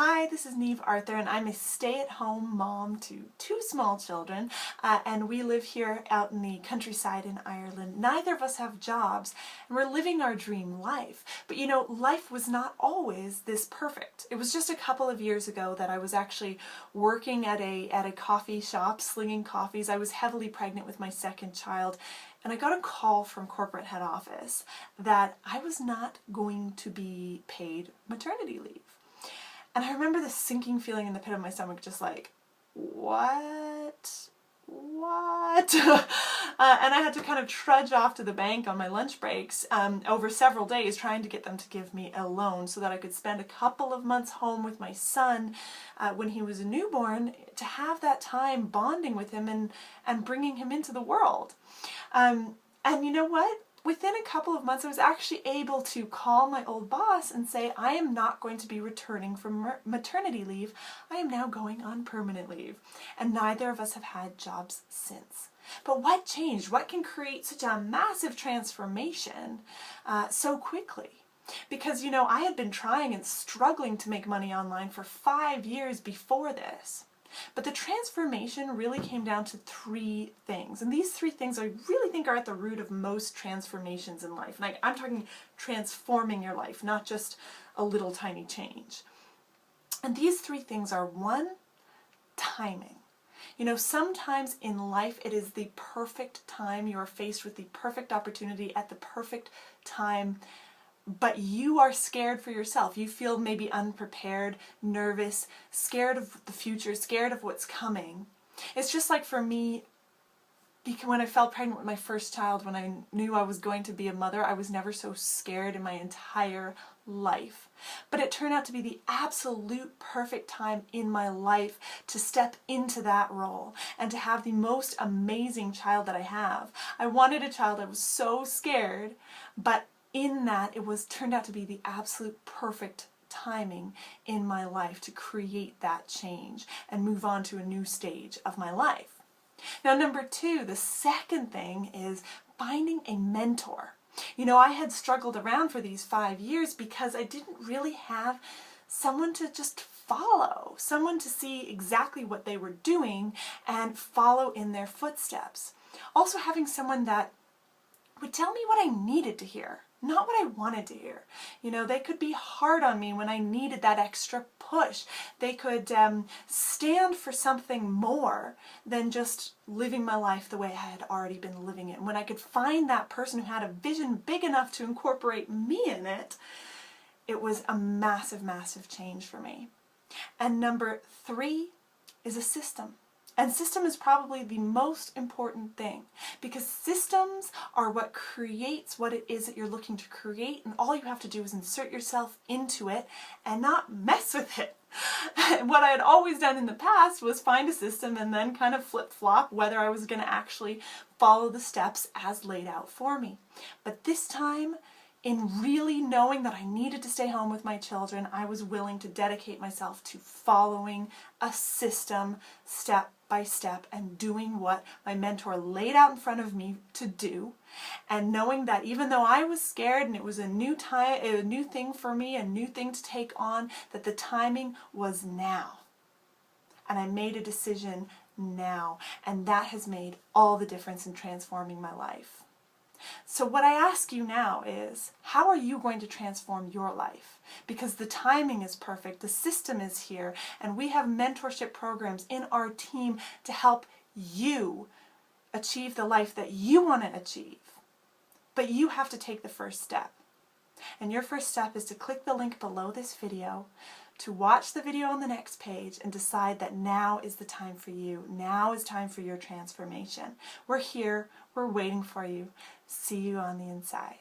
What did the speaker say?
Hi, this is Neve Arthur, and I'm a stay-at-home mom to two small children, and we live here out in the countryside in Ireland. Neither of us have jobs, and we're living our dream life. But you know, life was not always this perfect. It was just a couple of years ago that I was actually working at a coffee shop, slinging coffees. I was heavily pregnant with my second child, and I got a call from corporate head office that I was not going to be paid maternity leave. And I remember this sinking feeling in the pit of my stomach, just like, what? And I had to kind of trudge off to the bank on my lunch breaks over several days trying to get them to give me a loan so that I could spend a couple of months home with my son when he was a newborn, to have that time bonding with him and bringing him into the world. And you know what? Within a couple of months, I was actually able to call my old boss and say, I am not going to be returning from maternity leave. I am now going on permanent leave. And neither of us have had jobs since. But what changed? What can create such a massive transformation so quickly? Because, you know, I had been trying and struggling to make money online for 5 years before this. But the transformation really came down to three things. And these three things I really think are at the root of most transformations in life. And I'm talking transforming your life, not just a little tiny change. And these three things are: one, timing. You know, sometimes in life it is the perfect time. You are faced with the perfect opportunity at the perfect time, but you are scared for yourself. You feel maybe unprepared, nervous, scared of the future, scared of what's coming. It's just like for me, when I fell pregnant with my first child, when I knew I was going to be a mother, I was never so scared in my entire life. But it turned out to be the absolute perfect time in my life to step into that role and to have the most amazing child that I have. I wanted a child. I was so scared, but in that, it turned out to be the absolute perfect timing in my life to create that change and move on to a new stage of my life. Now, number two, the second thing is finding a mentor. You know, I had struggled around for these 5 years because I didn't really have someone to just follow, someone to see exactly what they were doing and follow in their footsteps. Also having someone that would tell me what I needed to hear, not what I wanted to hear. You know, they could be hard on me when I needed that extra push. They could stand for something more than just living my life the way I had already been living it. And when I could find that person who had a vision big enough to incorporate me in it, it was a massive, massive change for me. And number three is a system. And system is probably the most important thing, because systems are what creates what it is that you're looking to create, and all you have to do is insert yourself into it and not mess with it. What I had always done in the past was find a system and then kind of flip-flop whether I was going to actually follow the steps as laid out for me. But this time, in really knowing that I needed to stay home with my children, I was willing to dedicate myself to following a system step by step and doing what my mentor laid out in front of me to do, and knowing that even though I was scared and it was a new time, a new thing for me, a new thing to take on, that the timing was now. And I made a decision now, and that has made all the difference in transforming my life. So what I ask you now is, how are you going to transform your life? Because the timing is perfect, the system is here, and we have mentorship programs in our team to help you achieve the life that you want to achieve. But you have to take the first step. And your first step is to click the link below this video, to watch the video on the next page, and decide that now is the time for you. Now is time for your transformation. We're here. We're waiting for you. See you on the inside.